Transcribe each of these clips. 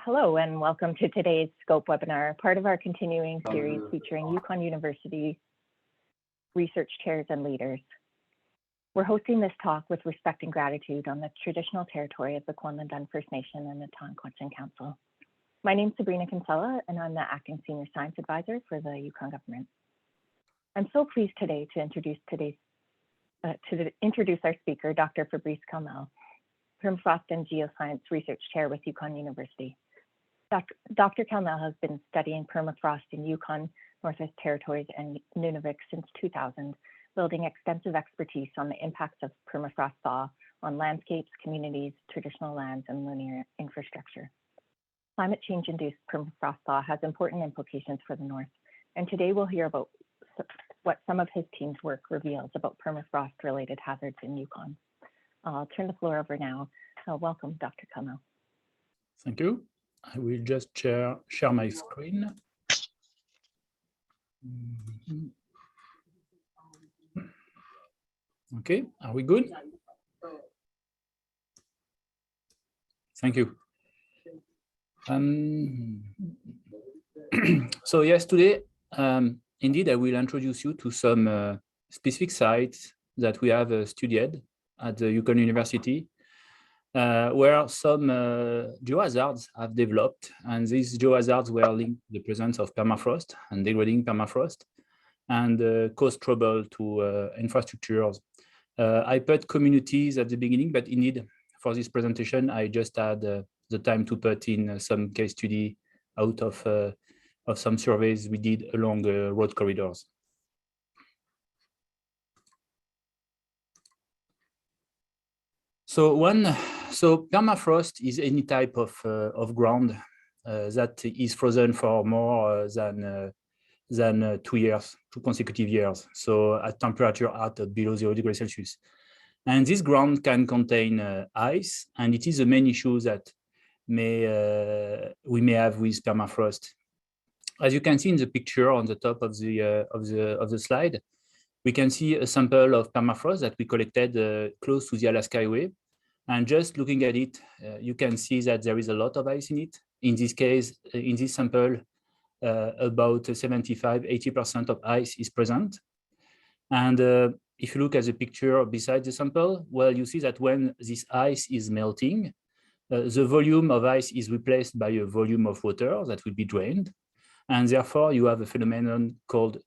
Hello and welcome to today's SCOPE webinar, part of our continuing series featuring Yukon University research chairs and leaders. We're hosting this talk with respect and gratitude on the traditional territory of the Kwanlindun First Nation and the Tonquetchin Council. My name is Sabrina Kinsella and I'm the Acting Senior Science Advisor for the Yukon government. I'm so pleased today to introduce our speaker, Dr. Fabrice Calmels, Permafrost and Geoscience Research Chair with Yukon University. Dr. Calmels has been studying permafrost in Yukon, Northwest Territories, and Nunavut since 2000, building extensive expertise on the impacts of permafrost thaw on landscapes, communities, traditional lands, and linear infrastructure. Climate change-induced permafrost thaw has important implications for the North, and today we'll hear about what some of his team's work reveals about permafrost-related hazards in Yukon. I'll turn the floor over now. Welcome, Dr. Calmels. Thank you. I will just share my screen. Okay, are we good? Thank you. So yes, today, indeed, I will introduce you to some specific sites that we have studied at the Yukon University, where some geohazards have developed, and these geohazards were linked to the presence of permafrost and degrading permafrost, and caused trouble to infrastructures. I put communities at the beginning, but indeed, for this presentation, I just had the time to put in some case study out of some surveys we did along road corridors. So permafrost is any type of ground that is frozen for more than 2 consecutive years. So at temperature at below 0 degrees Celsius. And this ground can contain ice, and it is the main issue that we may have with permafrost. As you can see in the picture on the top of the slide, we can see a sample of permafrost that we collected close to the Alaska Highway. And just looking at it, you can see that there is a lot of ice in it. In this case, in this sample, about 75–80% of ice is present. And if you look at the picture beside the sample, well, you see that when this ice is melting, the volume of ice is replaced by a volume of water that will be drained. And therefore, you have a phenomenon called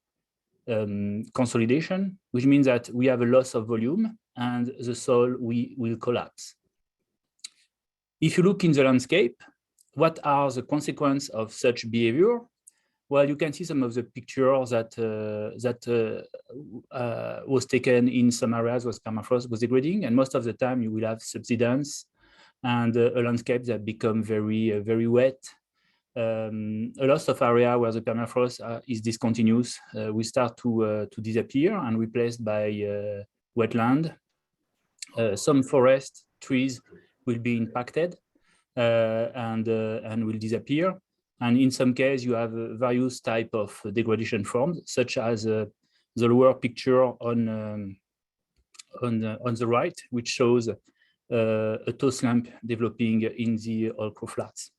consolidation, which means that we have a loss of volume and the soil will collapse. If you look in the landscape, what are the consequences of such behavior? Well, you can see some of the pictures that was taken in some areas where permafrost was degrading, and most of the time you will have subsidence and a landscape that become very, very wet. A lot of area where the permafrost is discontinuous will start to disappear and replaced by wetland. Some forest trees will be impacted and will disappear. And in some cases, you have various type of degradation forms, such as the lower picture on the right, which shows a thaw slump developing in the Old-Crow Flats.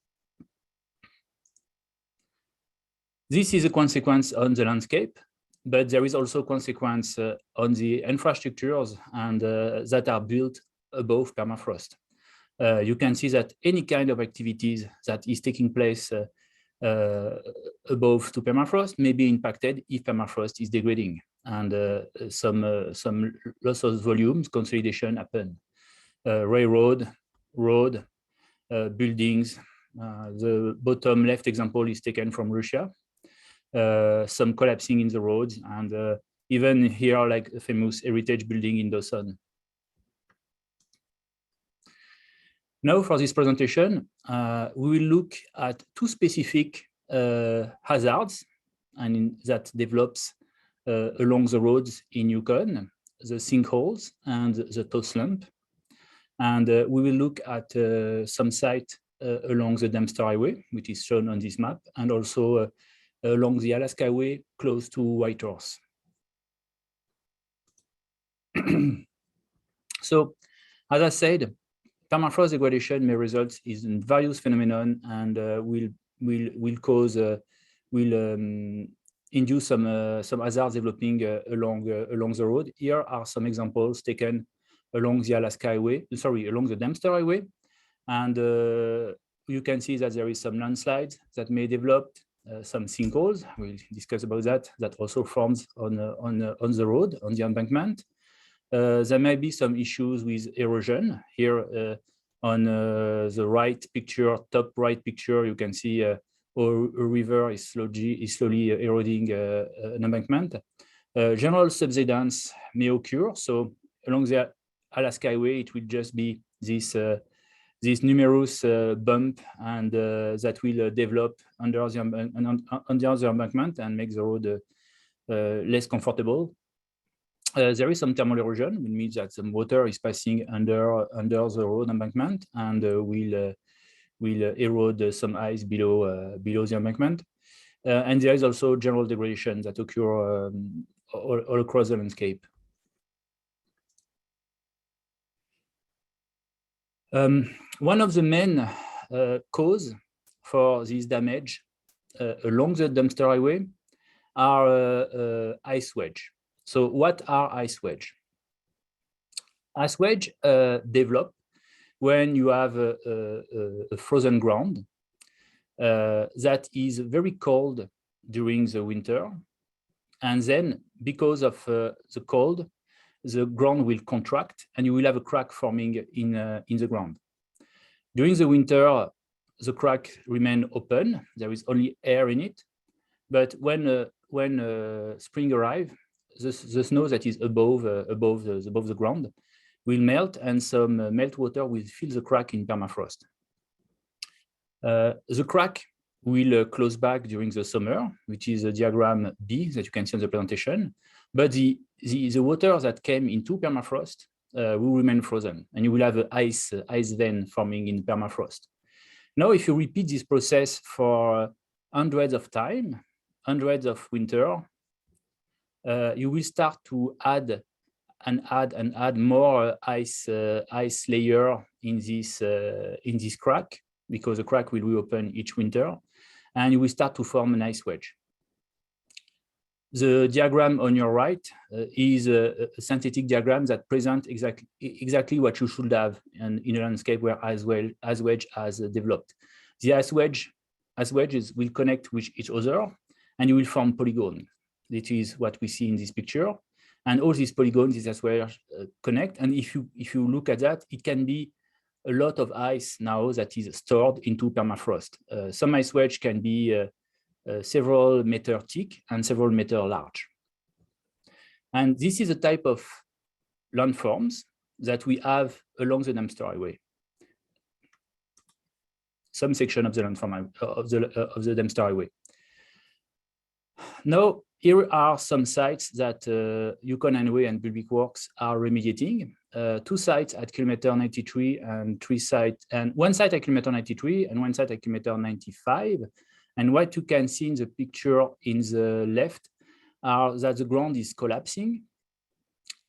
This is a consequence on the landscape, but there is also consequence on the infrastructures and that are built above permafrost. You can see that any kind of activities that is taking place above to permafrost may be impacted if permafrost is degrading, and some loss of volumes, consolidation happen. Railroad, road, buildings. The bottom left example is taken from Russia. Some collapsing in the roads, and even here, like a famous heritage building in Dawson. Now, for this presentation, we will look at two specific hazards and that develops along the roads in Yukon, the sinkholes and the thaw slump. And we will look at some sites along the Dempster Highway, which is shown on this map, and also along the Alaska Highway close to Whitehorse. So, as I said, permafrost degradation may result in various phenomena and will cause induce some hazards developing along the road. Here are some examples taken along the Alaska Highway, along the Dempster Highway, and you can see that there is some landslides that may develop, some sinkholes. We'll discuss about that. That also forms on the road, on the embankment. There may be some issues with erosion. Here on the right picture, top right picture, you can see a river is slowly eroding an embankment. General subsidence may occur. So along the Alaska Highway, it will just be this numerous bump and that will develop under the embankment and make the road less comfortable. There is some thermal erosion, which means that some water is passing under the road embankment and will erode some ice below the embankment. And there is also general degradation that occur all across the landscape. One of the main cause for this damage along the Dempster Highway are ice wedge. So what are ice wedge? Ice wedge develop when you have a frozen ground that is very cold during the winter. And then because of the cold, the ground will contract and you will have a crack forming in the ground. During the winter, the crack remains open. There is only air in it. But when spring arrives, the snow that is above the ground will melt, and some meltwater will fill the crack in permafrost. The crack will close back during the summer, which is a diagram B that you can see on the presentation. But the water that came into permafrost will remain frozen, and you will have an ice vein forming in permafrost. Now, if you repeat this process for hundreds of time, hundreds of winter, you will start to add more ice layer in this crack, because the crack will reopen each winter, and you will start to form an ice wedge. The diagram on your right is a synthetic diagram that presents exactly what you should have in a landscape where ice wedge has developed. The ice wedges will connect with each other, and you will form polygon. This is what we see in this picture. And all these polygons is as well connect. And if you look at that, it can be a lot of ice now that is stored into permafrost. Some ice wedge can be several meters thick and several meters large. And this is a type of landforms that we have along the Dempster Highway. Some section of the landform of the Dempster Highway. Now, here are some sites that YukonU and Public Works are remediating. 2 sites at kilometer 93 and 3 sites, and 1 site at kilometer 93 and 1 site at kilometer 95. And what you can see in the picture in the left are that the ground is collapsing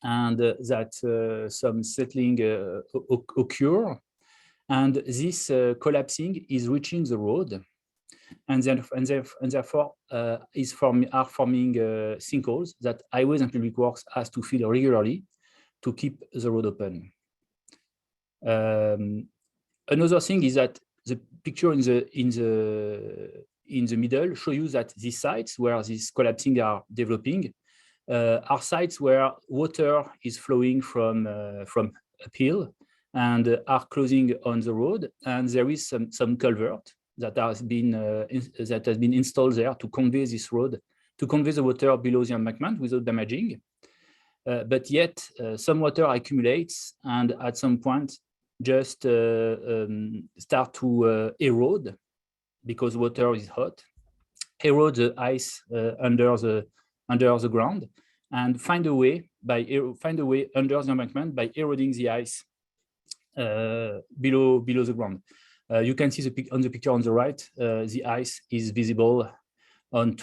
and that some settling occur. And this collapsing is reaching the road. And therefore are forming sinkholes that highways and public works has to fill regularly to keep the road open. Another thing is that the picture in the middle show you that these sites where these collapsing are developing are sites where water is flowing from uphill and are closing on the road, and there is some culvert that has been installed there to convey this road, to convey the water below the embankment without damaging. But yet some water accumulates and at some point just start to erode, because water is hot, erode the ice under the ground, and find a way under the embankment by eroding the ice below the ground. You can see on the picture on the right, the ice is visible on the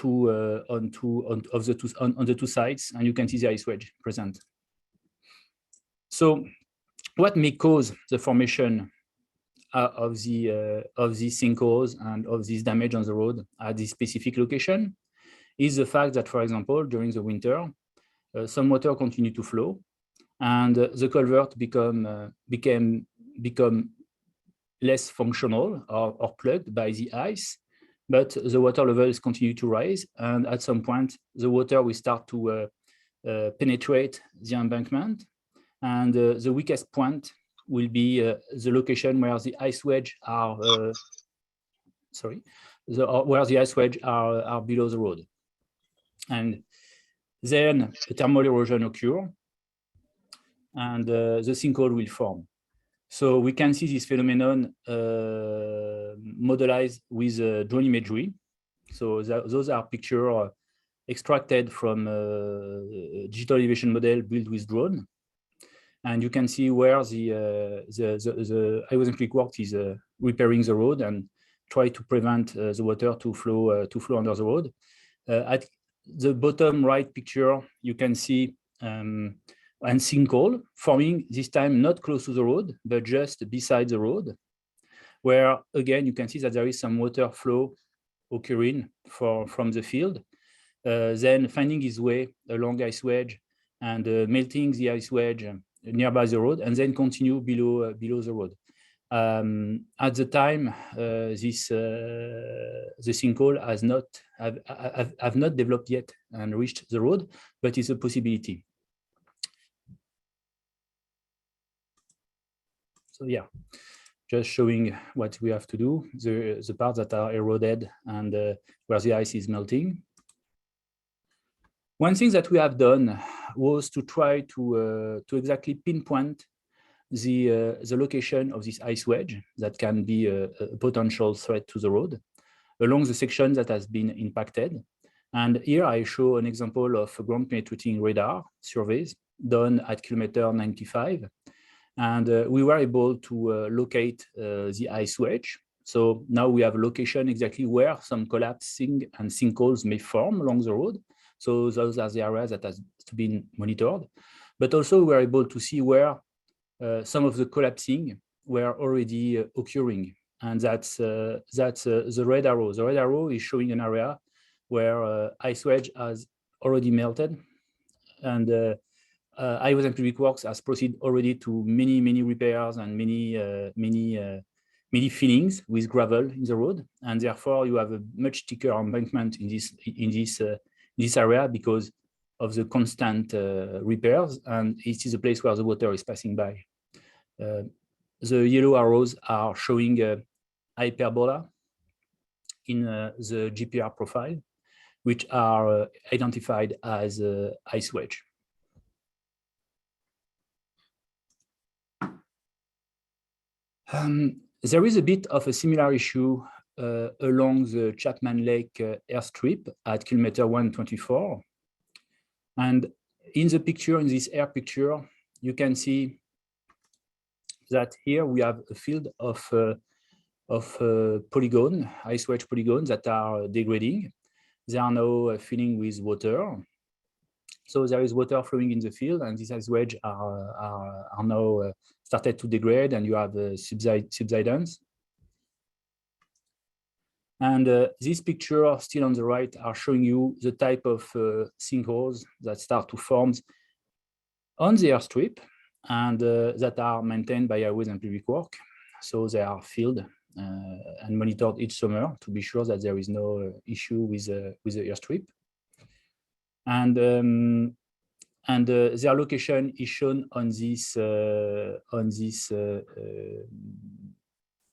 two sides, and you can see the ice wedge present. So what may cause the formation of these sinkholes and of this damage on the road at this specific location is the fact that, for example, during the winter, some water continue to flow, and the culvert become less functional or plugged by the ice, but the water levels continue to rise, and at some point, the water will start to penetrate the embankment, and the weakest point will be the location where the ice wedge are where the ice wedge are below the road, and then a thermal erosion occur, and the sinkhole will form. So we can see this phenomenon modelized with drone imagery. So those are pictures extracted from a digital elevation model built with drone. And you can see where the hydrocentric work is repairing the road and try to prevent the water to flow under the road. At the bottom right picture, you can see an sinkhole forming, this time not close to the road, but just beside the road, where again you can see that there is some water flow occurring from the field, then finding its way along ice wedge and melting the ice wedge nearby the road, and then continue below the road. At the time, the sinkhole has have not developed yet and reached the road, but it's a possibility. So yeah, just showing what we have to do, the parts that are eroded and where the ice is melting. One thing that we have done was to try to exactly pinpoint the location of this ice wedge that can be a potential threat to the road along the section that has been impacted. And here I show an example of ground penetrating radar surveys done at kilometer 95. And we were able to locate the ice wedge. So now we have a location exactly where some collapsing and sinkholes may form along the road. So those are the areas that has been monitored. But also we were able to see where some of the collapsing were already occurring. And that's the red arrow. The red arrow is showing an area where ice wedge has already melted. And Hydrocentric Works has proceeded already to many repairs and many fillings with gravel in the road, and therefore you have a much thicker embankment in this area because of the constant repairs, and it is a place where the water is passing by. The yellow arrows are showing hyperbola in the GPR profile, which are identified as ice wedge. There is a bit of a similar issue along the Chapman Lake airstrip at kilometer 124. And in the picture, in this air picture, you can see that here we have a field of polygon, ice wedge polygons that are degrading. They are now filling with water. So there is water flowing in the field, and these ice wedge are now started to degrade, and you have subsidence. And this picture still on the right are showing you the type of sinkholes that start to form on the airstrip and that are maintained by Highways and Public Works. So they are filled and monitored each summer to be sure that there is no issue with the airstrip. And their location is shown on this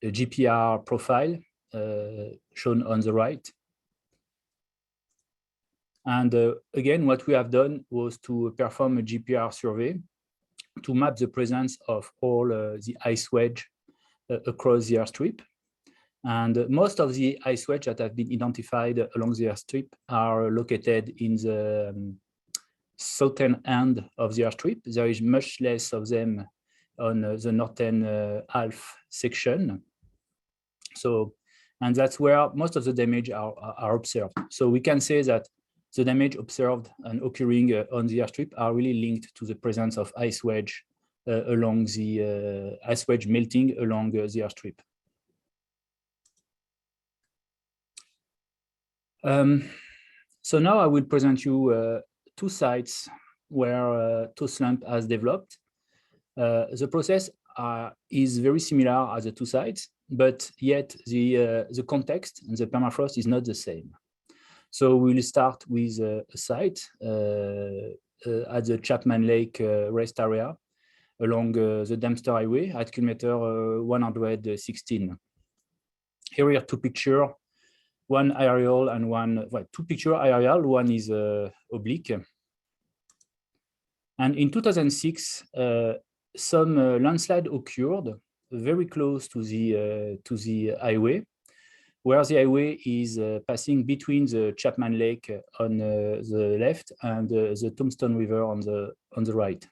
GPR profile shown on the right. And again, what we have done was to perform a GPR survey to map the presence of all the ice wedge across the airstrip. And most of the ice wedge that have been identified along the airstrip are located in the southern end of the airstrip. There is much less of them on the northern half section. So, and that's where most of the damage are observed. So we can say that the damage observed and occurring on the airstrip are really linked to the presence of ice wedge along the ice wedge melting along the airstrip. So now I will present you two sites where thaw slump has developed. The process is very similar as the two sites, but yet the context and the permafrost is not the same. So we'll start with a site at the Chapman Lake rest area along the Dempster Highway at kilometer 116. Here we have two pictures, one aerial and one, well, two picture aerial, one is oblique. And in 2006, some landslide occurred very close to the highway, where the highway is passing between the Chapman Lake on the left and the Tombstone River on the right.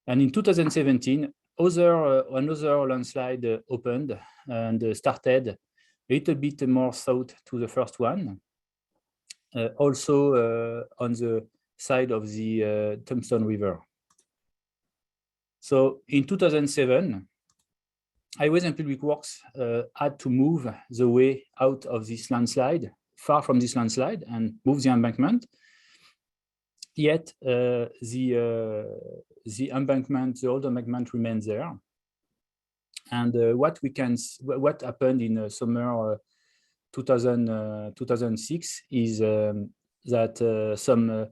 And in 2017, another landslide opened and started a little bit more south to the first one, also on the side of the Tombstone River. So in 2007, Highways and Public Works had to move the way out of this landslide, far from this landslide, and move the embankment. Yet the embankment, the old embankment remains there. And what happened in summer 2006 is that some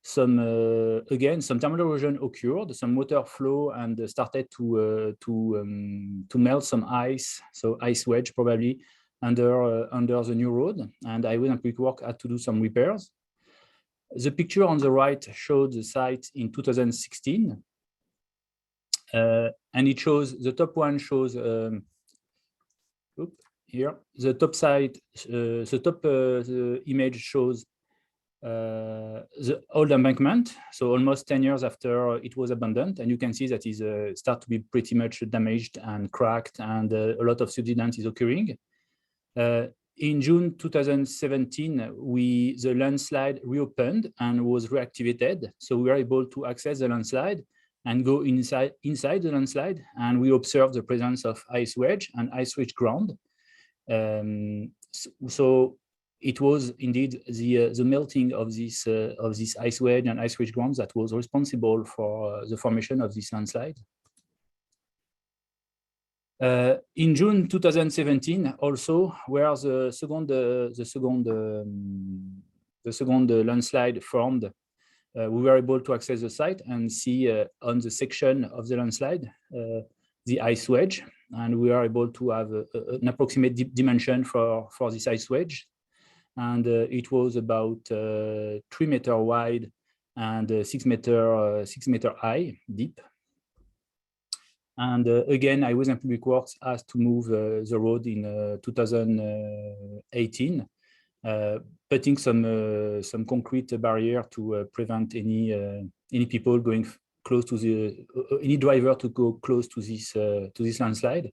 thermal erosion occurred, some water flow, and started to melt some ice, so ice wedge probably under the new road, and Highways and Public Works had to do some repairs. The picture on the right showed the site in 2016, and it shows, the top one shows here, the top side, the image shows the old embankment, so almost 10 years after it was abandoned, and you can see that it starts to be pretty much damaged and cracked, and a lot of subsidence is occurring. In June 2017, the landslide reopened and was reactivated, so we were able to access the landslide and go inside the landslide, and we observed the presence of ice wedge and ice wedge ground. So it was indeed the melting of this ice wedge and ice wedge ground that was responsible for the formation of this landslide. In June 2017, also, where the second landslide formed, we were able to access the site and see on the section of the landslide the ice wedge, and we are able to have an approximate dimension for this ice wedge. And it was about 3 meters wide and 6 meter high, deep. And again, Highways and Public Works has to move the road in 2018, putting some concrete barrier to prevent any people going close to any driver to go close to this landslide.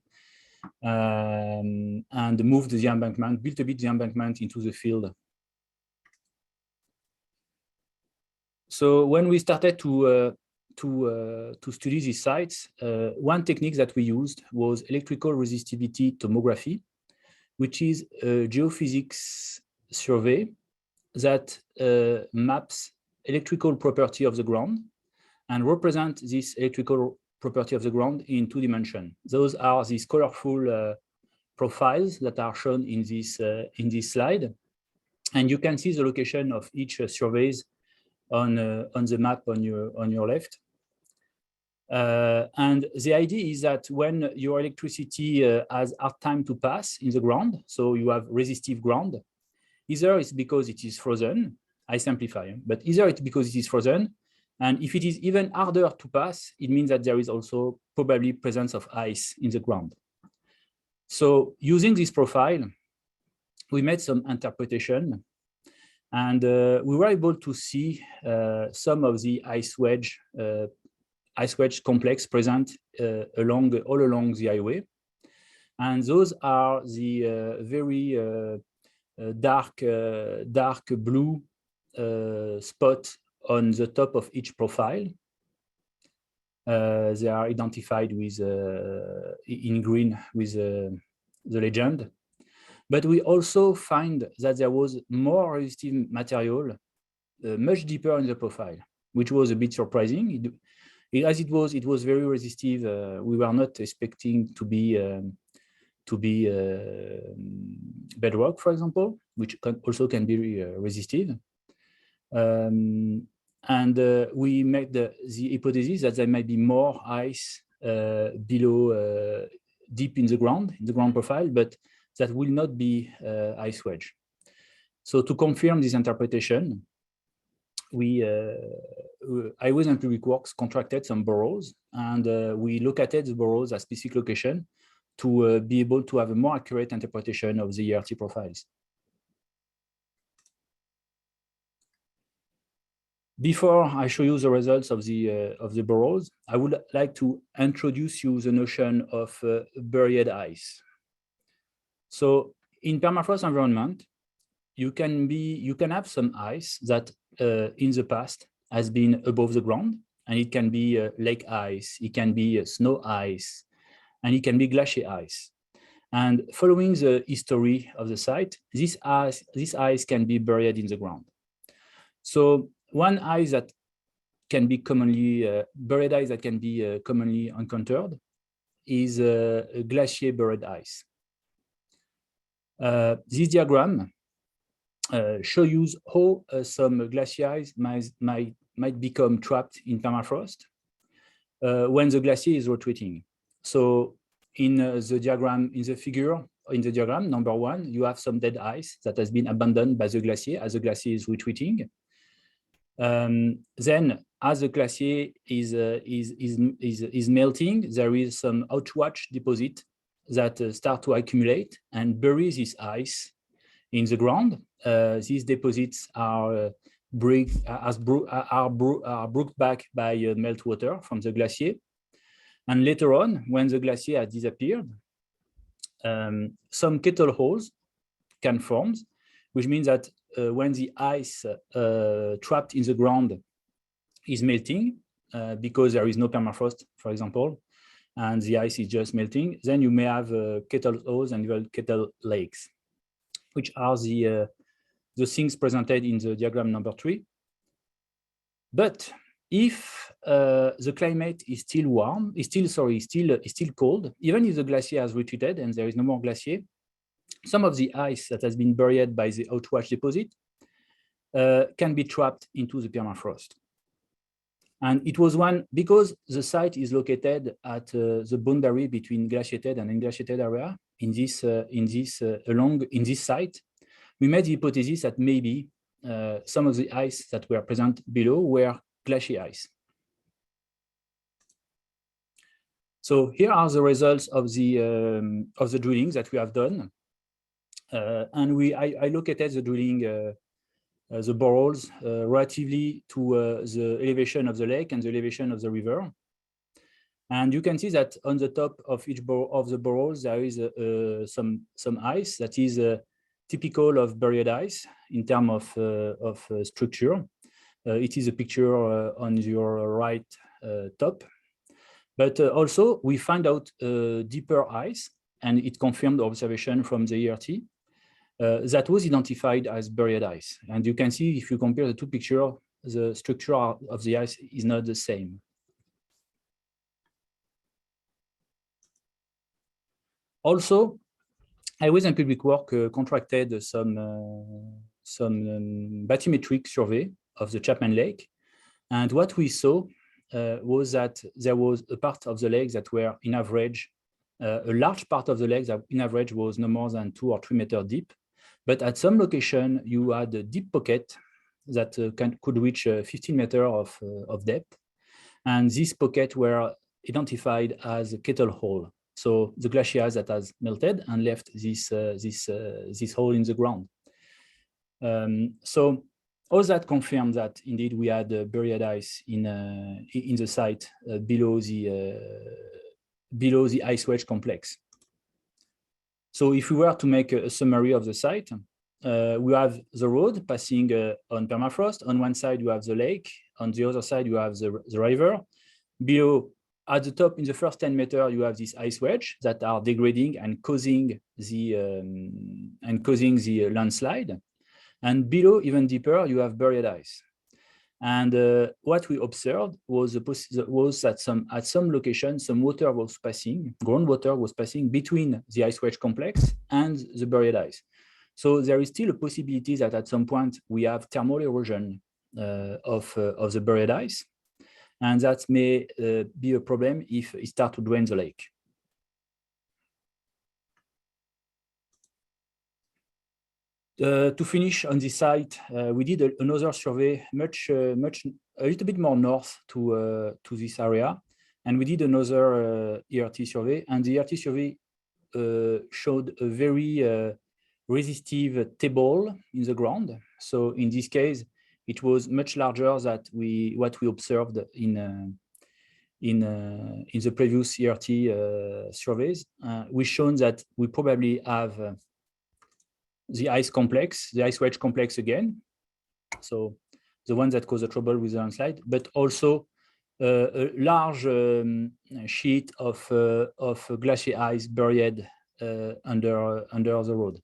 And moved the embankment, built a bit the embankment into the field. So when we started to study these sites, one technique that we used was electrical resistivity tomography, which is a geophysics survey that maps electrical property of the ground and represent this electrical property of the ground in 2 dimensions. Those are these colorful profiles that are shown in this slide, and you can see the location of each surveys on the map on your left. And the idea is that when your electricity has hard time to pass in the ground, so you have resistive ground, either it's because it is frozen, I simplify, but either it's because it is frozen, and if it is even harder to pass, it means that there is also probably presence of ice in the ground. So using this profile, we made some interpretation, and we were able to see some of the ice wedge complex present all along the highway. And those are the very dark blue spot on the top of each profile. They are identified with in green with the legend. But we also find that there was more resistive material much deeper in the profile, which was a bit surprising. As it was very resistive. We were not expecting to be bedrock, for example, which also can be resistive. And we made the hypothesis that there might be more ice below, deep in the ground profile, but that will not be ice wedge. So to confirm this interpretation, Highways and Public Works contracted some boroughs, and we located the boroughs at specific location to be able to have a more accurate interpretation of the ERT profiles. Before I show you the results of the boroughs, I would like to introduce you the notion of buried ice. So in permafrost environment, you can have some ice that in the past has been above the ground, and it can be lake ice, it can be snow ice, and it can be glacier ice. And following the history of the site, this ice can be buried in the ground. So one ice that can be commonly buried ice that can be commonly encountered is glacier buried ice. This diagram shows you how some glacier ice might become trapped in permafrost when the glacier is retreating. So in the diagram, in the diagram number 1, you have some dead ice that has been abandoned by the glacier as the glacier is retreating. Then, as the glacier is melting, there is some outwash deposit that start to accumulate and bury this ice in the ground. These deposits are brought back by meltwater from the glacier. And later on, when the glacier has disappeared, some kettle holes can form, which means that when the ice trapped in the ground is melting, because there is no permafrost, for example, and the ice is just melting, then you may have kettle holes and kettle lakes, which are the things presented in the diagram number 3. But if the climate is still warm, is still cold, even if the glacier has retreated and there is no more glacier, some of the ice that has been buried by the outwash deposit can be trapped into the permafrost. And it was because the site is located at the boundary between glaciated and unglaciated area in this site, we made the hypothesis that maybe some of the ice that were present below were glacier ice. So here are the results of the drilling that we have done. And I located the drilling, the boreholes relatively to the elevation of the lake and the elevation of the river. And you can see that on the top of each of the boreholes, there is some ice that is typical of buried ice in terms of structure. It is a picture on your right top. But also, we find out deeper ice, and it confirmed the observation from the ERT. That was identified as buried ice. And you can see, if you compare the two pictures, the structure of the ice is not the same. Also, Highways and Public Works contracted some bathymetric survey of the Chapman Lake. And what we saw was that there was a part of the lake that were, in average, a large part of the lake that in average was no more than 2 or 3 meters deep. But at some location, you had a deep pocket that could reach 15 meters of depth. And these pockets were identified as a kettle hole. So the glacier ice that has melted and left this hole in the ground. So all that confirmed that indeed we had buried ice in the site below the ice wedge complex. So if we were to make a summary of the site, we have the road passing on permafrost. On one side, you have the lake. On the other side, you have the river. Below, at the top, in the first 10 meters, you have these ice wedge that are degrading and causing the landslide. And below, even deeper, you have buried ice. And what we observed was that at some location, some water was passing, groundwater was passing between the ice wedge complex and the buried ice. So there is still a possibility that at some point we have thermal erosion of the buried ice. And that may be a problem if it starts to drain the lake. To finish on this site, we did another survey, a little bit more north to this area, and we did another ERT survey. And the ERT survey showed a very resistive table in the ground. So in this case, it was much larger than what we observed in the previous ERT surveys. We've shown that we probably have the ice wedge complex again. So the one that caused the trouble with the landslide, but also a large sheet of glacier ice buried under the road.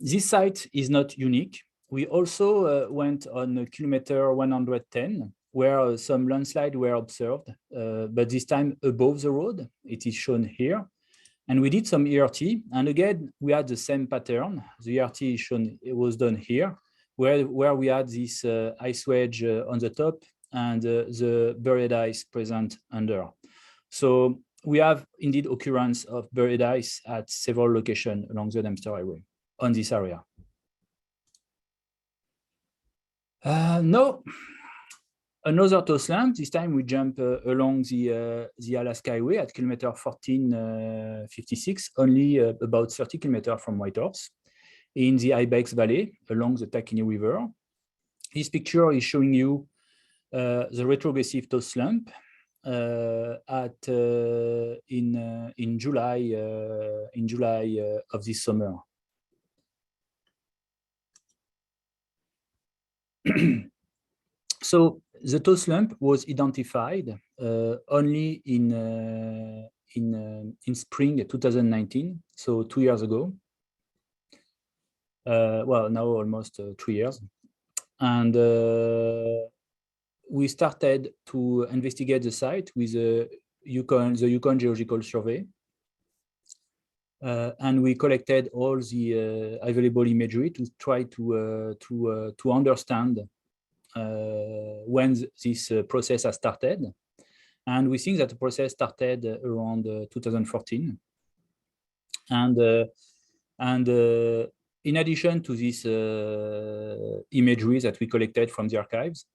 This site is not unique. We also went on kilometer 110, where some landslide were observed, but this time above the road. It is shown here. And we did some ERT, and again, we had the same pattern. The ERT was done here, where we had this ice wedge on the top and the buried ice present under. So we have indeed occurrence of buried ice at several locations along the Dempster Highway on this area. No, another thaw slump. This time we jump along the Alaska Highway at kilometer 1456, only about 30 kilometers from Whitehorse, in the Ibex Valley along the Taquini River. This picture is showing you the retrogressive thaw slump in July of this summer. So the thaw slump was identified only in spring 2019, so 2 years ago. Well, now almost 3 years. And we started to investigate the site with the Yukon Geological Survey. And we collected all the available imagery to try to understand when this process has started. And we think that the process started around 2014. And in addition to this imagery that we collected from the archives,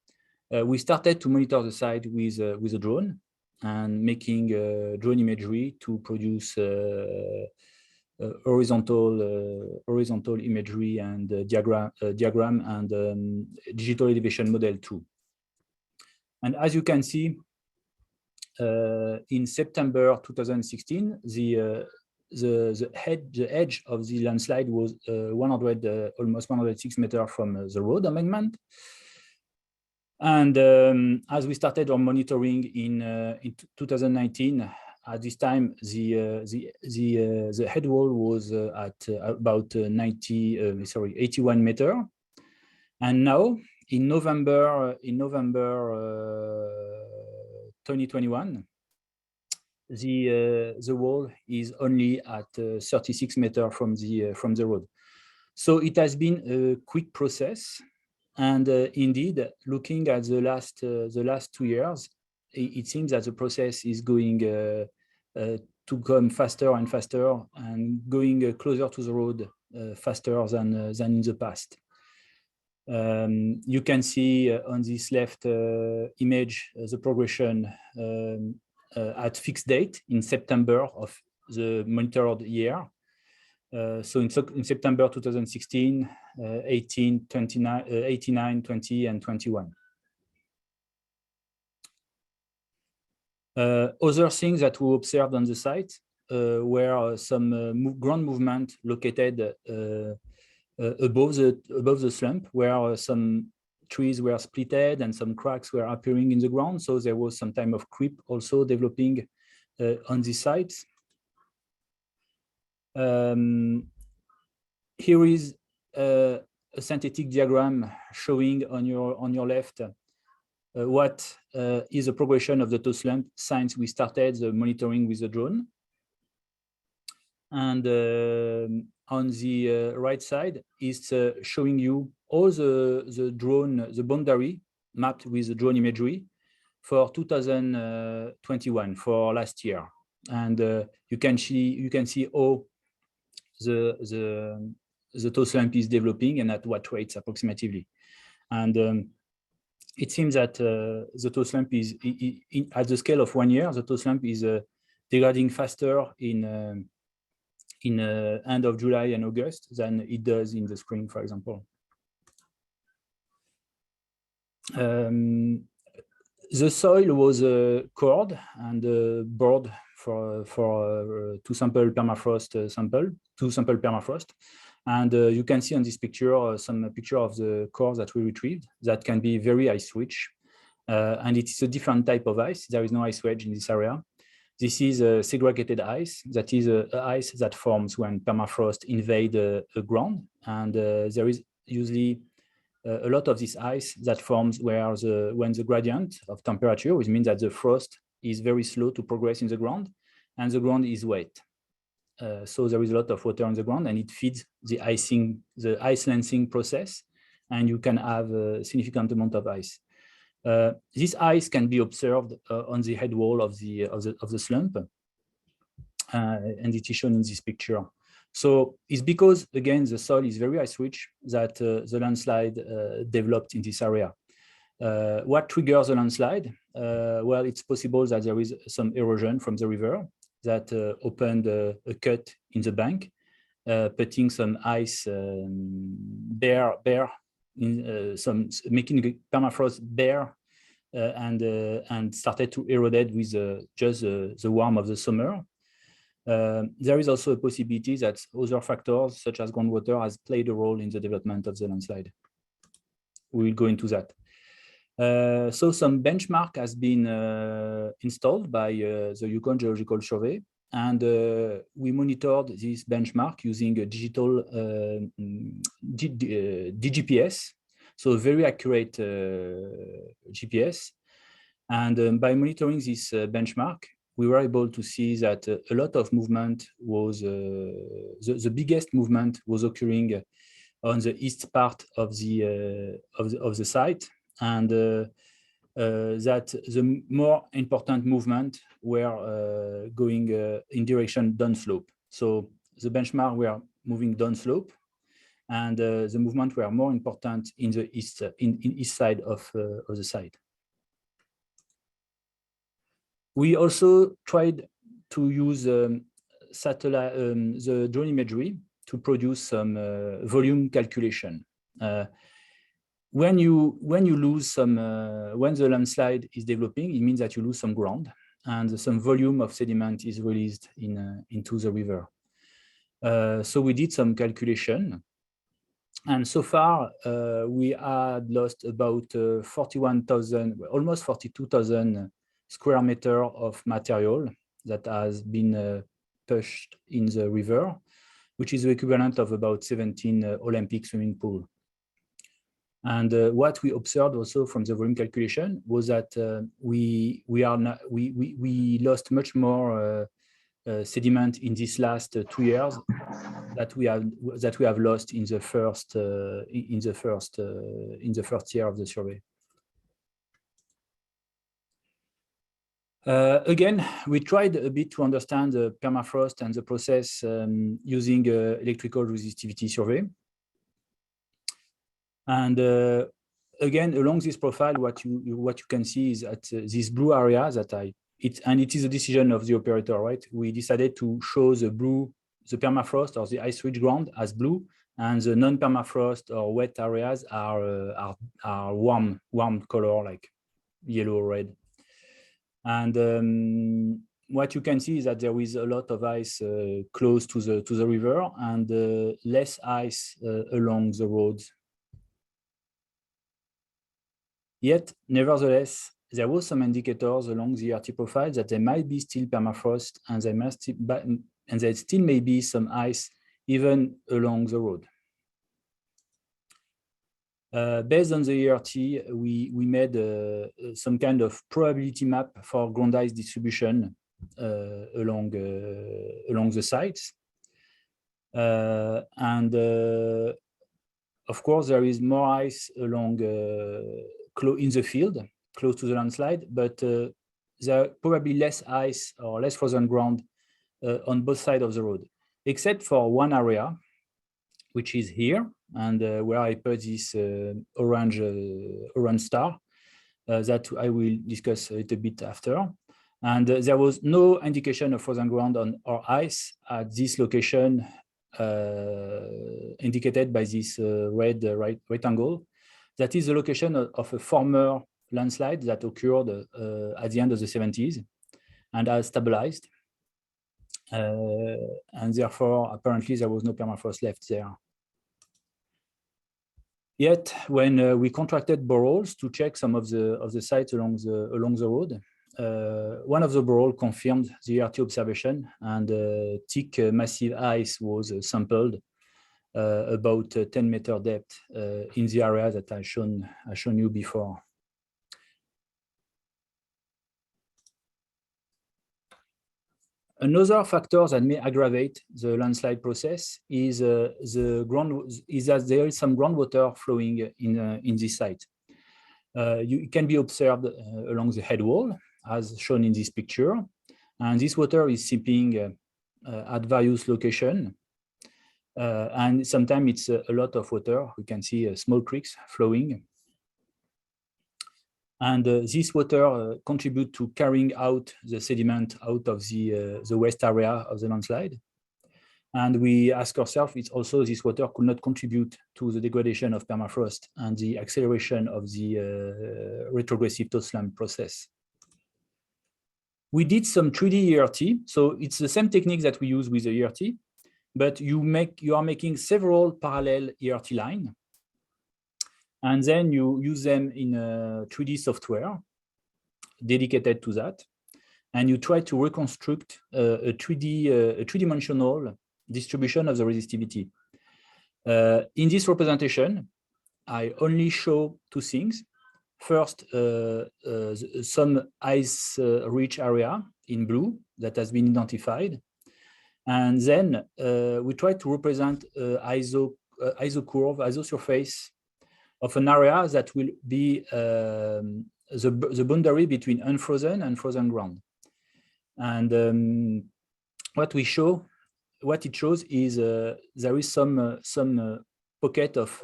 we started to monitor the site with a drone and making drone imagery to produce horizontal imagery and diagram and digital elevation model too. And as you can see, in September 2016, the edge of the landslide was almost 106 meters from the road embankment. And as we started our monitoring in 2019, at this time, the head wall was at about 81 meters. And now, in November 2021, the wall is only at 36 meters from the road. So it has been a quick process. And indeed, looking at the last 2 years, it seems that the process is going to come faster and faster and going closer to the road faster than in the past. You can see on this left image the progression at fixed date in September of the monitored year. So in September 2016, 18, 29, 89, 20, and 21. Other things that we observed on the site were some ground movement located above the slump, where some trees were splitted and some cracks were appearing in the ground. So there was some time of creep also developing on these sites. Here is a synthetic diagram showing on your left what is the progression of the thaw slump since we started the monitoring with the drone. And on the right side is showing you all the boundary mapped with the drone imagery for 2021, for last year. And you can see how the thaw slump is developing and at what rates approximately. And it seems that the thaw slump is, at the scale of 1 year, the thaw slump is degrading faster in end of July and August than it does in the spring, for example. The soil was cored and bored to sample permafrost. And you can see on this picture some picture of the core that we retrieved that can be very ice rich. And it is a different type of ice. There is no ice wedge in this area. This is a segregated ice. That is a ice that forms when permafrost invade the ground. And there is usually a lot of this ice that forms when the gradient of temperature, which means that the frost is very slow to progress in the ground, and the ground is wet. So there is a lot of water on the ground, and it feeds the ice lancing process, and you can have a significant amount of ice. This ice can be observed on the head wall of the slump, and it is shown in this picture. So it's because, again, the soil is very ice rich that the landslide developed in this area. What triggers a landslide? Well, it's possible that there is some erosion from the river that opened a cut in the bank, putting some ice bare, making the permafrost bare, and started to erode with just the warmth of the summer. There is also a possibility that other factors, such as groundwater, has played a role in the development of the landslide. We will go into that. So some benchmark has been installed by the Yukon Geological Survey, and we monitored this benchmark using a digital DGPS, so a very accurate GPS. And by monitoring this benchmark, we were able to see that a lot of movement was, the biggest movement was occurring on the east part of the site, and that the more important movement were going in direction downslope. So the benchmark were moving downslope, and the movement were more important in the east side of the site. We also tried to use satellite, the drone imagery to produce some volume calculation. When you lose some, when the landslide is developing, it means that you lose some ground and some volume of sediment is released into the river. So we did some calculation, and so far we had lost about 41,000, almost 42,000 square meter of material that has been pushed in the river, which is the equivalent of about 17 Olympic swimming pools. And what we observed also from the volume calculation was that we lost much more sediment in these last 2 years that we have lost in the first year of the survey. Again, we tried a bit to understand the permafrost and the process using electrical resistivity survey. And again, along this profile, what you can see is that this blue area and it is a decision of the operator, right? We decided to show the permafrost or the ice-rich ground as blue, and the non-permafrost or wet areas are warm color, like yellow or red. And what you can see is that there is a lot of ice close to the river, and less ice along the roads. Yet, nevertheless, there was some indicators along the ERT profile that there might be still permafrost and there still may be some ice even along the road. Based on the ERT, we made some kind of probability map for ground ice distribution along the sites. Of course, there is more ice along in the field, close to the landslide, but there are probably less ice or less frozen ground on both sides of the road, except for one area, which is here, and where I put this orange star that I will discuss a little bit after. And there was no indication of frozen ground or ice at this location indicated by this red rectangle. That is the location of a former landslide that occurred at the end of the 70s and has stabilized. And therefore, apparently, there was no permafrost left there. Yet, when we contracted boreholes to check some of the sites along the road, one of the boreholes confirmed the ERT observation, and thick massive ice was sampled about 10-meter depth in the area that I shown you before. Another factor that may aggravate the landslide process is that there is some groundwater flowing in this site. It can be observed along the head wall, as shown in this picture, and this water is seeping at various locations. And sometimes it's a lot of water. We can see small creeks flowing. And this water contributes to carrying out the sediment out of the west area of the landslide. And we ask ourselves, it's also this water could not contribute to the degradation of permafrost and the acceleration of the retrogressive thaw slump process. We did some 3D ERT. So it's the same technique that we use with the ERT, but you are making several parallel ERT lines. And then you use them in a 3D software dedicated to that. And you try to reconstruct a three-dimensional distribution of the resistivity. In this representation, I only show two things. First, some ice-rich area in blue that has been identified. And then we try to represent iso surface of an area that will be the boundary between unfrozen and frozen ground. And what it shows is there is some pocket of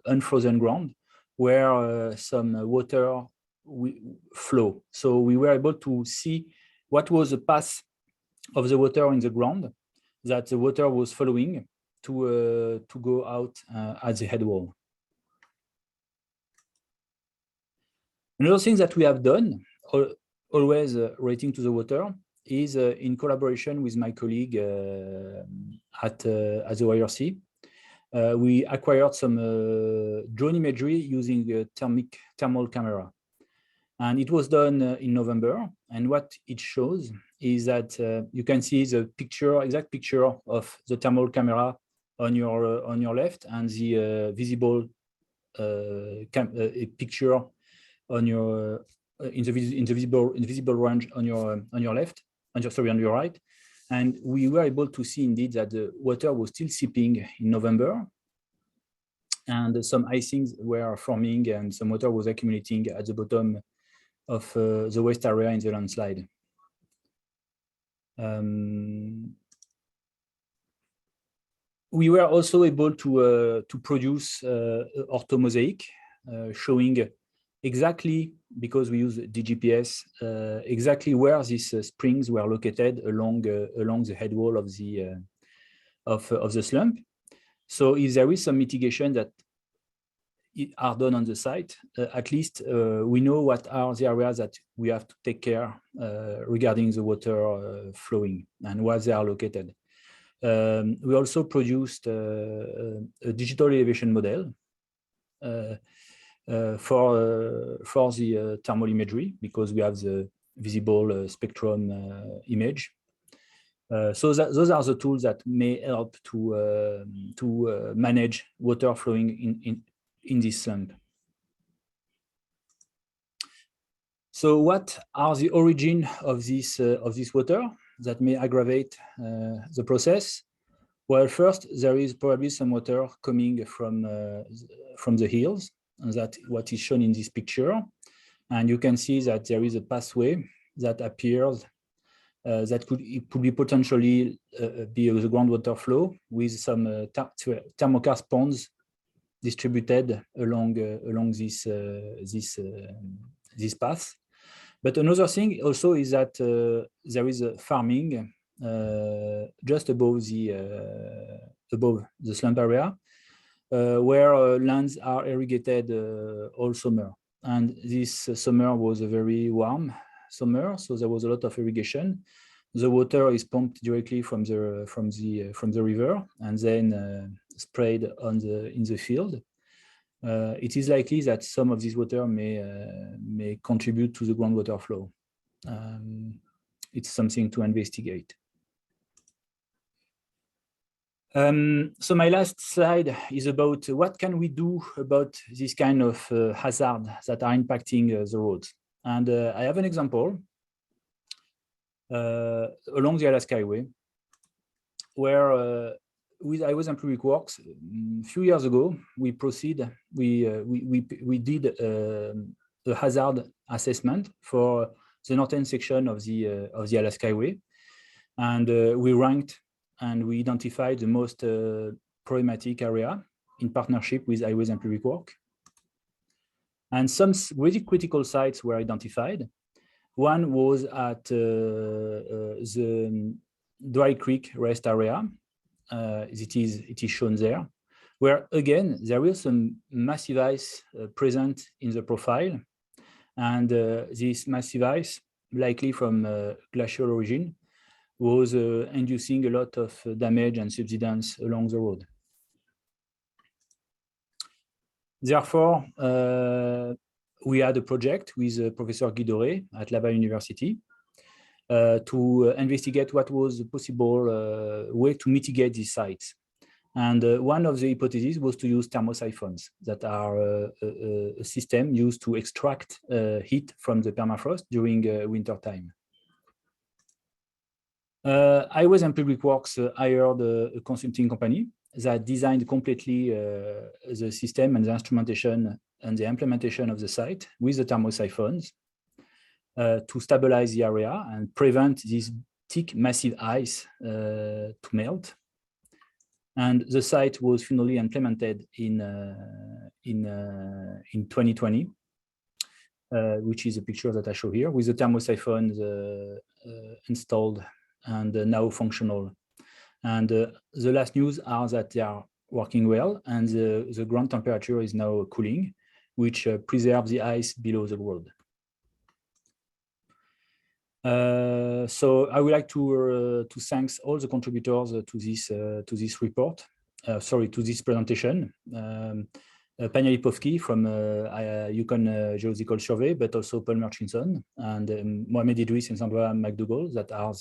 unfrozen ground where some water flow. So we were able to see what was the path of the water in the ground that the water was following to go out at the head wall. Another thing that we have done, always relating to the water, is in collaboration with my colleague at the YRC. We acquired some drone imagery using a thermal camera. And it was done in November. And what it shows is that you can see the exact picture of the thermal camera on your left, and the visible picture on your in the visible range on your left, on your right. And we were able to see indeed that the water was still seeping in November, and some icings were forming, and some water was accumulating at the bottom of the west area in the landslide. We were also able to produce orthomosaic showing exactly, because we use DGPS, exactly where these springs were located along the head wall of the slump. So if there is some mitigation that are done on the site, at least we know what are the areas that we have to take care regarding the water flowing and where they are located. We also produced a digital elevation model for the thermal imagery, because we have the visible spectrum image. So those are the tools that may help to manage water flowing in this slump. So what are the origin of this water that may aggravate the process? Well, first, there is probably some water coming from the hills, and that's what is shown in this picture. And you can see that there is a pathway that appears that could be potentially be the groundwater flow with some thermokarst ponds distributed along this path. But another thing also is that there is a farming just above the slump area, where lands are irrigated all summer. And this summer was a very warm summer, so there was a lot of irrigation. The water is pumped directly from the river and then sprayed in the field. It is likely that some of this water may contribute to the groundwater flow. It's something to investigate. So my last slide is about what can we do about this kind of hazard that are impacting the roads. And I have an example along the Alaska Highway, where with Highways and Public Works, a few years ago, we did a hazard assessment for the northern section of the Alaska Highway, and we ranked and we identified the most problematic area in partnership with Highways and Public Works. And some really critical sites were identified. One was at the Dry Creek rest area. It is shown there, where again there is some massive ice present in the profile, and this massive ice, likely from glacial origin, was inducing a lot of damage and subsidence along the road. Therefore, we had a project with Professor Guy Doré at Laval University to investigate what was the possible way to mitigate these sites. And one of the hypotheses was to use thermosiphons that are a system used to extract heat from the permafrost during winter time. Highways and Public Works hired a consulting company that designed completely the system and the instrumentation and the implementation of the site with the thermosiphons to stabilize the area and prevent this thick, massive ice to melt. And the site was finally implemented in 2020, which is a picture that I show here, with the thermosiphons installed and now functional. And the last news are that they are working well, and the ground temperature is now cooling, which preserves the ice below the road. So I would like to thank all the contributors to this report. To this presentation. Pania Lipovsky from Yukon Geological Survey, but also Paul Murchison and Mohamed Idris and Sandra McDougall, that are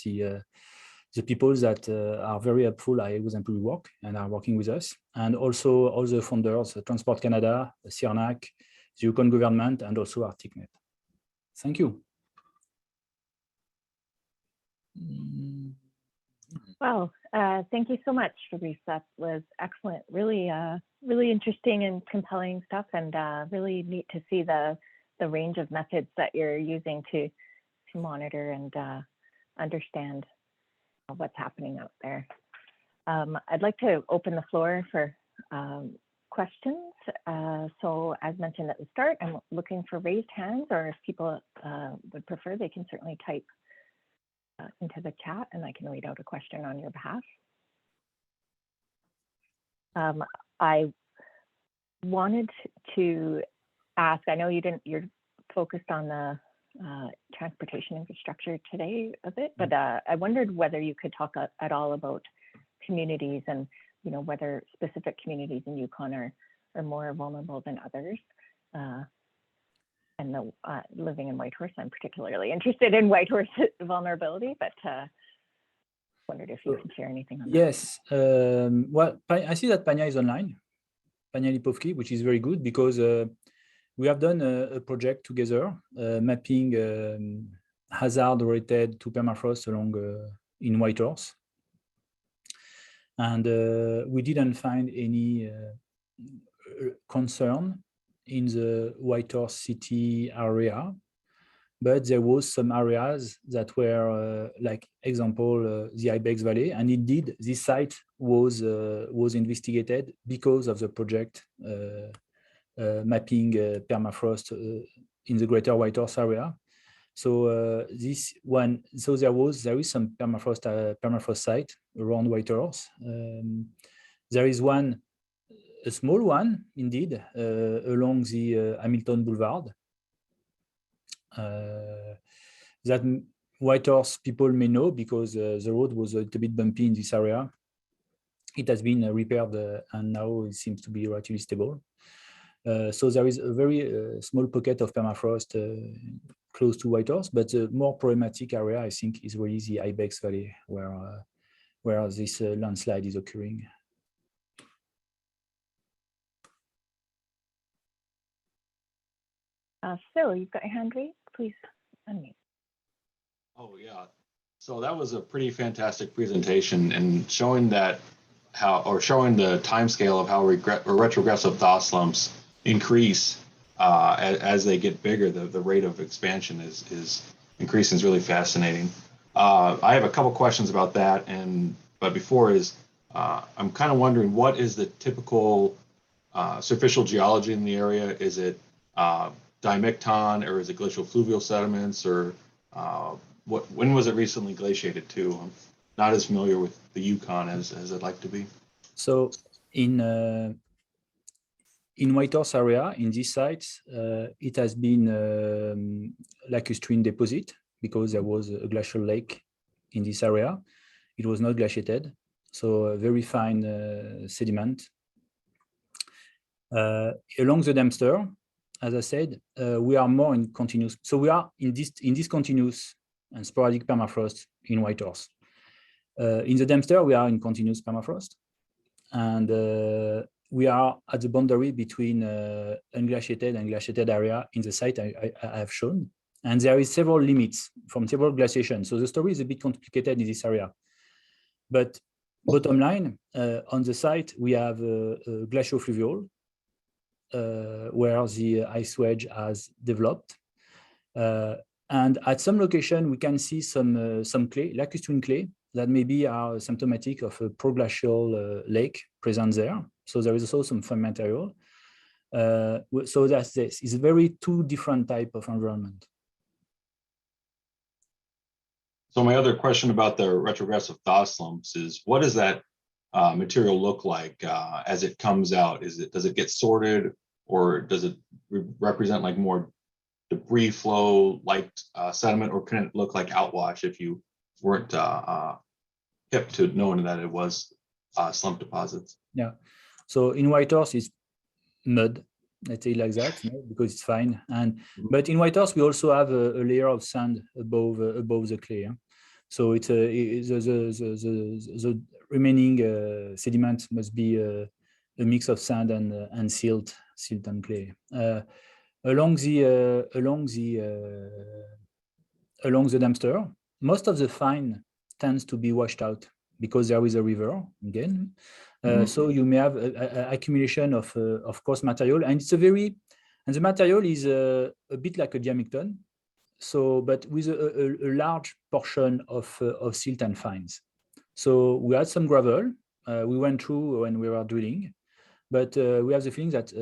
the people that are very helpful at Highways and Public Works and are working with us, and also all the founders, Transport Canada, CIRNAC, the Yukon government, and also ArcticNet. Thank you. Wow, thank you so much, Fabrice. That was excellent. Really, really interesting and compelling stuff, and really neat to see the range of methods that you're using to monitor and understand what's happening out there. I'd like to open the floor for questions. So as mentioned at the start, I'm looking for raised hands, or if people would prefer, they can certainly type into the chat and I can read out a question on your behalf. I wanted to ask, I know you're focused on the transportation infrastructure today a bit, but I wondered whether you could talk at all about communities and whether specific communities in Yukon are more vulnerable than others. and the living in Whitehorse, I'm particularly interested in Whitehorse vulnerability, but wondered if you can share anything on that. Yes, well, I see that Pania is online, Pania Lipovki, which is very good because we have done a project together mapping hazard related to permafrost along in Whitehorse. And we didn't find any concern in the Whitehorse city area, but there was some areas that were like example the Ibex Valley, and indeed this site was investigated because of the project mapping permafrost in the greater Whitehorse area. So this one, so there is some permafrost site around Whitehorse. There is one, a small one indeed, along the Hamilton Boulevard. That Whitehorse people may know because the road was a little bit bumpy in this area. It has been repaired and now it seems to be relatively stable. So there is a very small pocket of permafrost close to Whitehorse, but the more problematic area, I think, is really the Ibex Valley, where this landslide is occurring. Phil, you've got your hand raised. Please unmute. Oh yeah, so that was a pretty fantastic presentation and showing that showing the time scale of how retrogressive thaw slumps increase as they get bigger. The rate of expansion is increasing is really fascinating. I have a couple questions about that, but before I'm kind of wondering, what is the typical superficial geology in the area? Is it dimicton, or is it glacial fluvial sediments, or when was it recently glaciated too? I'm not as familiar with the Yukon as I'd like to be. So in Whitehorse area, in this site, it has been lacustrine deposit because there was a glacial lake in this area. It was not glaciated, so a very fine sediment. Along the Dempster, as I said, we are more in continuous. So we are in this continuous and sporadic permafrost in Whitehorse. In the Dempster, we are in continuous permafrost, and we are at the boundary between unglaciated and glaciated area in the site I have shown. And there is several limits from several glaciations. So the story is a bit complicated in this area. But bottom line, on the site, we have a glacial fluvial where the ice wedge has developed. And at some location, we can see some clay, lacustrine clay, that maybe are symptomatic of a proglacial lake present there. So there is also some fine material. So that's this. It's a very two different type of environment. So my other question about the retrogressive thaw slumps is, what does that material look like as it comes out? Does it get sorted, or does it represent like more debris flow like sediment, or can it look like outwash if you weren't hip to knowing that it was slump deposits? Yeah. So in Whitehorse, it's mud, let's say like that, because it's fine. But in Whitehorse, we also have a layer of sand above the clay. Yeah? So it's the remaining sediment must be a mix of sand and silt and clay. Along the Dempster, most of the fine tends to be washed out because there is a river again. So you may have a accumulation of coarse material, and the material is a bit like a diamicton. So, but with a large portion of silt and fines. So we had some gravel. We went through when we were drilling, but we have the feeling that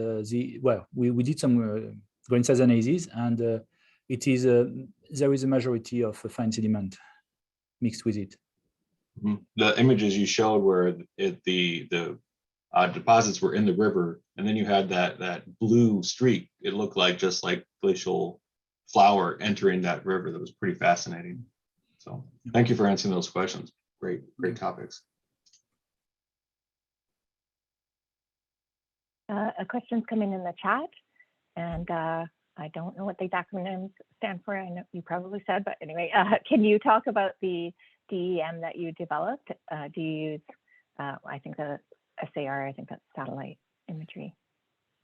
we did some grain size analysis, and it is there is a majority of fine sediment mixed with it. The images you showed where the deposits were in the river, and then you had that blue streak. It looked like just like glacial flour entering that river. That was pretty fascinating. So thank you for answering those questions. Great topics. A question's coming in the chat. And I don't know what the acronyms stand for. I know you probably said, but anyway, can you talk about the DEM that you developed? Do you use, I think the SAR, I think that's satellite imagery.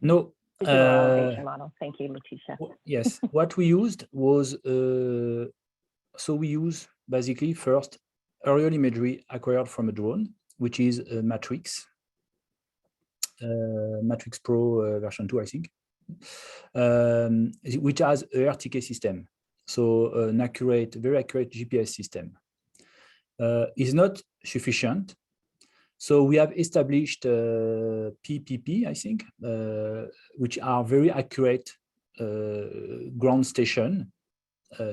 No. Digital elevation model. Thank you, Letitia. Yes, what we used was, so we use basically first aerial imagery acquired from a drone, which is a Matrix Pro version 2, I think, which has a RTK system. So an accurate, very accurate GPS system is not sufficient. So we have established PPP, I think, which are very accurate ground station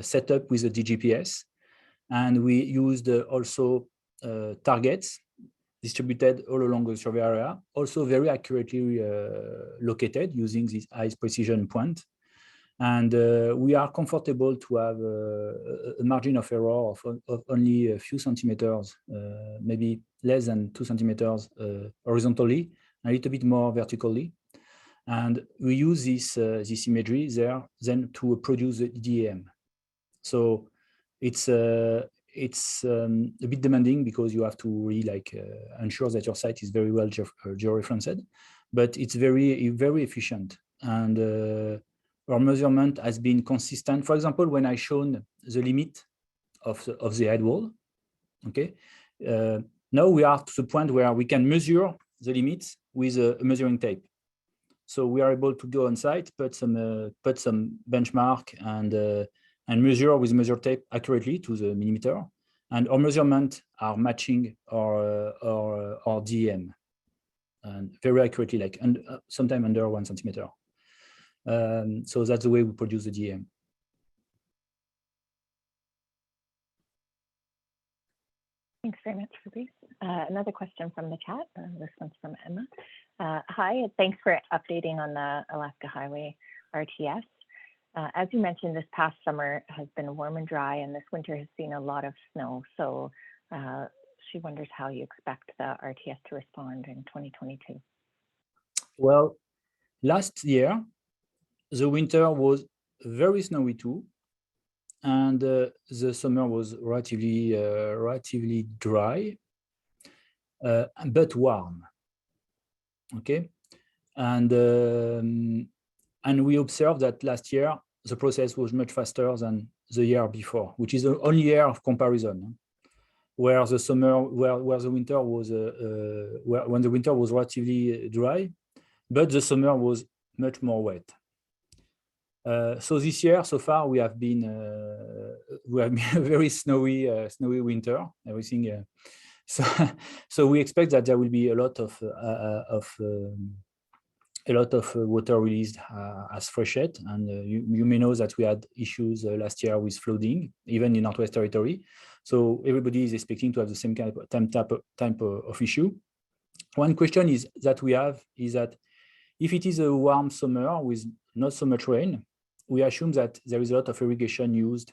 set up with a DGPS. And we used also targets distributed all along the survey area, also very accurately located using this high precision point. And we are comfortable to have a margin of error of only a few centimeters, maybe less than 2 centimeters horizontally, a little bit more vertically. And we use this imagery there then to produce the DEM. So it's a bit demanding because you have to really ensure that your site is very well georeferenced, but it's very, very efficient. And our measurement has been consistent. For example, when I shown the limit of the head wall, okay, now we are to the point where we can measure the limits with a measuring tape. So we are able to go on site, put some benchmark and measure with measure tape accurately to the millimeter, and our measurements are matching our DEM and very accurately, and sometimes under 1 centimeter. So that's the way we produce the DEM. Thanks very much, Fabrice. Another question from the chat. This one's from Emma. Hi, thanks for updating on the Alaska Highway RTS. As you mentioned, this past summer has been warm and dry, and this winter has seen a lot of snow. So she wonders how you expect the RTS to respond in 2022. Well, last year, the winter was very snowy too, and the summer was relatively dry, but warm. Okay, and we observed that last year the process was much faster than the year before, which is the only year of comparison, where the summer, where the winter was, when the winter was relatively dry, but the summer was much more wet. So this year, so far, we have been a very snowy winter. Everything. So we expect that there will be a lot of water released as freshet, and you may know that we had issues last year with flooding, even in Northwest Territory. So everybody is expecting to have the same kind of type of issue. One question is that if it is a warm summer with not so much rain, we assume that there is a lot of irrigation used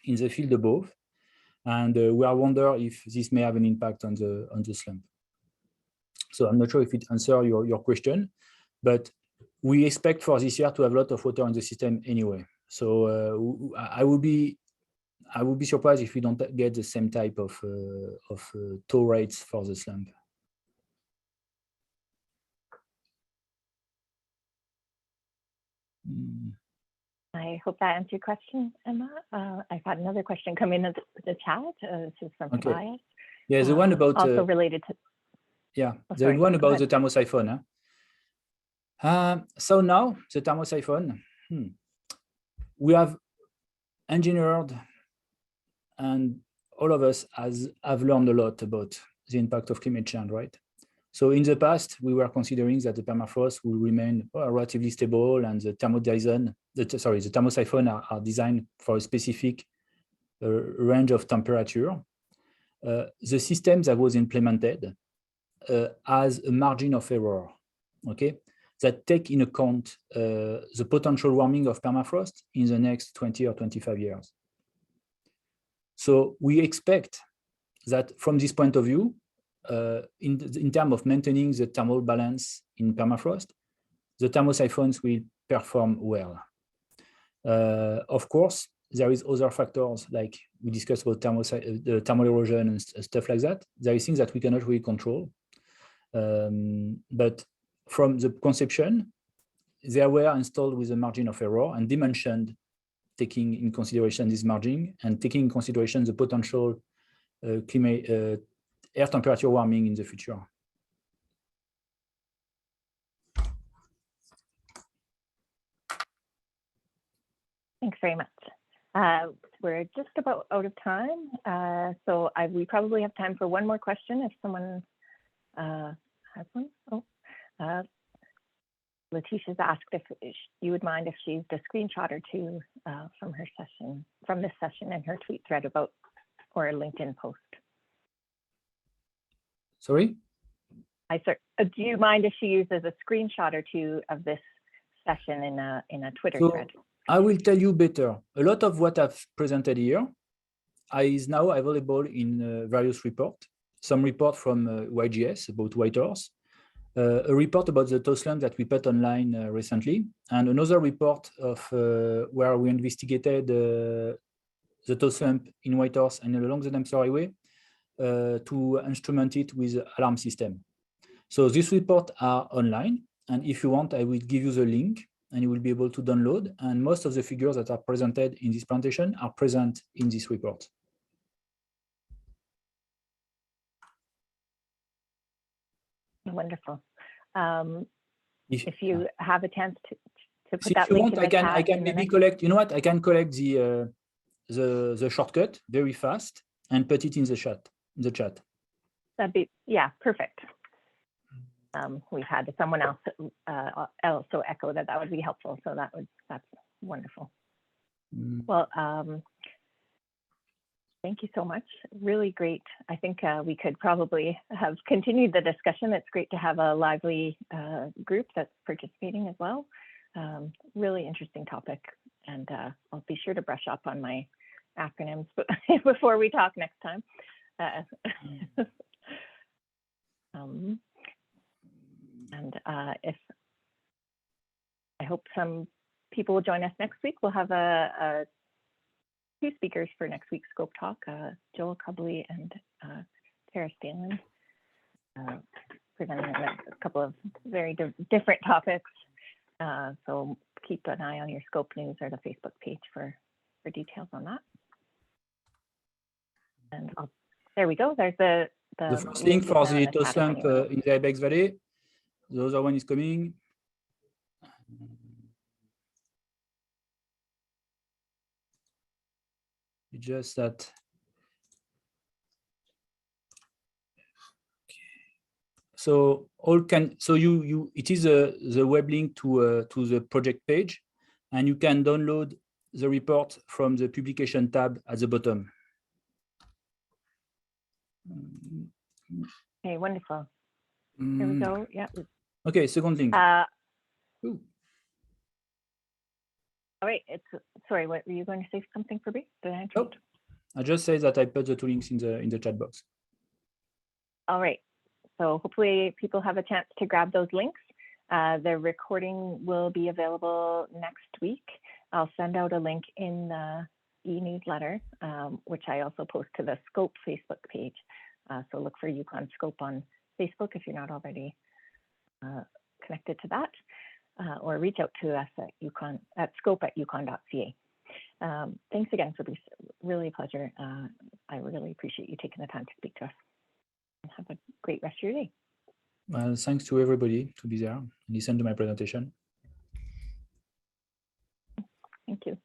in the field above, and we are wonder if this may have an impact on the slump. So I'm not sure if it answers your question, but we expect for this year to have a lot of water in the system anyway. So I would be surprised if we don't get the same type of tow rates for the slump. I hope that answered your question, Emma. I've had another question come in the chat. This is from Tobias. Yeah, the one about also related to. Yeah, the one about the thermosiphon. So now the thermosiphon, we have engineered, and all of us have learned a lot about the impact of climate change, right? So in the past, we were considering that the permafrost will remain relatively stable, and the thermosiphon are designed for a specific range of temperature. The system that was implemented has a margin of error, okay, that take in account the potential warming of permafrost in the next 20 or 25 years. So we expect that from this point of view, in terms of maintaining the thermal balance in permafrost, the thermosiphons will perform well. Of course, there is other factors like we discussed about the thermal erosion and stuff like that. There is things that we cannot really control. But from the conception, they were installed with a margin of error, and they mentioned taking in consideration this margin and taking in consideration the potential air temperature warming in the future. Thanks very much. We're just about out of time, so we probably have time for one more question if someone has one. Oh, Letitia's asked if you would mind if she used a screenshot or two from her session, from this session in her tweet thread about, or a LinkedIn post. Sorry? Do you mind if she uses a screenshot or two of this session in a Twitter thread? I will tell you better. A lot of what I've presented here is now available in various reports. Some report from YGS about whitehorse, a report about the thaw slump that we put online recently, and another report of where we investigated the thaw slump in whitehorse and along the Dempsey Highway to instrument it with alarm system. So these reports are online, and if you want, I will give you the link and you will be able to download. And most of the figures that are presented in this presentation are present in this report. Wonderful. If you have a chance to put that if you link want, in the chat, I can maybe collect. You know what? I can collect the shortcut very fast and put it in the chat. That'd be, yeah, perfect. We've had someone else also echo that would be helpful. So that's wonderful. Well, thank you so much. Really great. I think we could probably have continued the discussion. It's great to have a lively group that's participating as well. Really interesting topic. And I'll be sure to brush up on my acronyms before we talk next time. If I hope some people will join us next week. We'll have two speakers for next week's Scope Talk, Joel Cubley and Tara Stanley, presenting a couple of very different topics. So keep an eye on your Scope News or the Facebook page for details on that. And there we go. There's the first link for the thaw slump in the Ibex Valley. The other one is coming. Just that. So it is the web link to the project page, and you can download the report from the publication tab at the bottom. Okay, wonderful. Here we go. Yeah. Okay, second link. All right. Sorry. What were you going to say? Something for me? Did I interrupt? Nope. I just say that I put the two links in the chat box. All right. So hopefully people have a chance to grab those links. The recording will be available next week. I'll send out a link in the e-newsletter, which I also post to the Scope Facebook page. So look for Yukon Scope on Facebook if you're not already connected to that, or reach out to us at scope@yukon.ca. Thanks again, Fabrice. Really a pleasure. I really appreciate you taking the time to speak to us. Have a great rest of your day. Well, thanks to everybody to be there and listen to my presentation. Thank you.